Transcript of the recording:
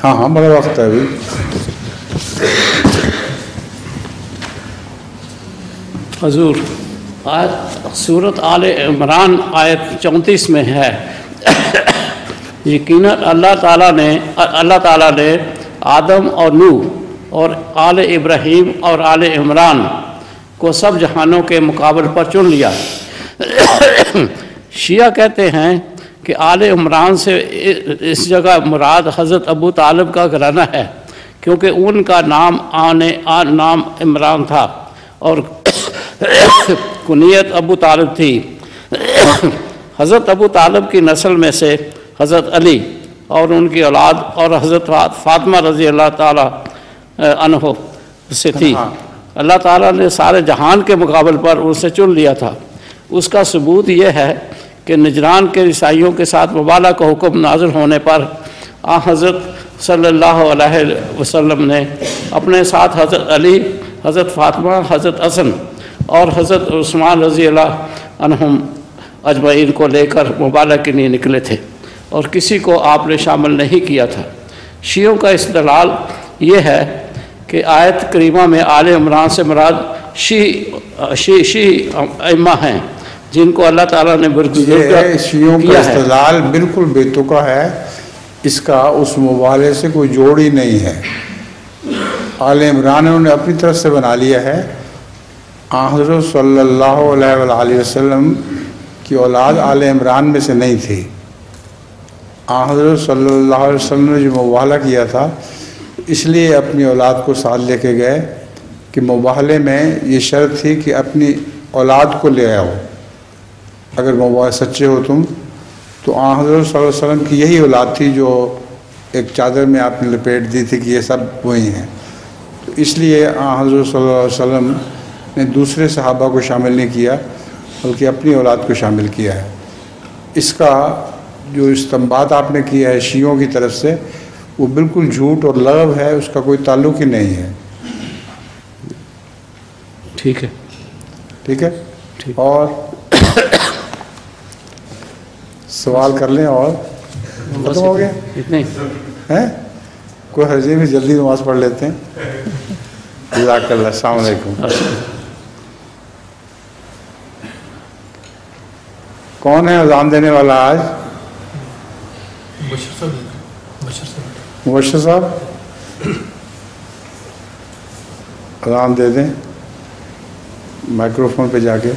ہاں بڑا وقت ہے ابھی. حضور سورت آل عمران آیت 34 میں ہے یقیناً اللہ تعالیٰ نے آدم اور نوح اور آل ابراہیم اور آل عمران کو سب جہانوں کے مقابل پر چن لیا. شیعہ کہتے ہیں کہ آل عمران سے اس جگہ مراد حضرت ابو طالب کا گھرانہ ہے کیونکہ ان کا نام نام عمران تھا اور کنیت ابو طالب تھی. حضرت ابو طالب کی نسل میں سے حضرت علی اور ان کی اولاد اور حضرت فاطمہ رضی اللہ تعالیٰ عنہ سے تھی. اللہ تعالیٰ نے سارے جہان کے مقابل پر ان سے چن لیا تھا. اس کا ثبوت یہ ہے کہ نجران کے عیسائیوں کے ساتھ مبالغہ کا حکم نازل ہونے پر حضرت صلی اللہ علیہ وسلم نے اپنے ساتھ حضرت علی، حضرت فاطمہ، حضرت حسن اور حضرت عثمان رضی اللہ عنہم اجمعین کو لے کر مبالغہ کے لیے نکلے تھے اور کسی کو آپ نے شامل نہیں کیا تھا. شیعوں کا استدلال یہ ہے کہ آیت کریمہ میں آل عمران سے مراد شیعی ائمہ ہیں جن کو اللہ تعالیٰ نے برگزیدہ شیعوں کا استدلال بالکل بے تکا ہے. اس کا اس مبالغے سے کوئی جوڑ ہی نہیں ہے. آل عمران انہوں نے اپنی طرف سے بنا لیا ہے. حضرت صلی اللہ علیہ وآلہ وسلم کی اولاد آل عمران میں سے نہیں تھی. حضرت صلی اللہ علیہ وسلم نے جو مباہلہ کیا تھا اس لیے اپنی اولاد کو ساتھ لے کے گئے کہ مباہلے میں یہ شرط تھی کہ اپنی اولاد کو لے آؤ. اگر مباہلے سچے ہو تم تو حضرت صلی اللہ علیہ وسلم کی یہی اولاد تھی جو ایک چادر میں آپ نے لپیٹ دی تھی کہ یہ سب وہی ہیں. تو اس لیے حضرت صلی اللہ علیہ وسلم نے دوسرے صحابہ کو شامل نہیں کیا بلکہ اپنی اولاد کو شامل کیا ہے. اس کا جو استنباط آپ نے کیا ہے شیعوں کی طرف سے وہ بالکل جھوٹ اور لغو ہے. اس کا کوئی تعلق ہی نہیں ہے. ٹھیک ہے ٹھیک ہے. اور سوال کر لیں اور ختم ہو گیا اتنے ہیں. کوئی حرج نہیں، جلدی نماز پڑھ لیتے ہیں. جزاک اللہ. السلام علیکم. کون ہے اذان دینے والا آج؟ مبشر صاحب اذان دے دیں مائکرو فون پہ جا کے.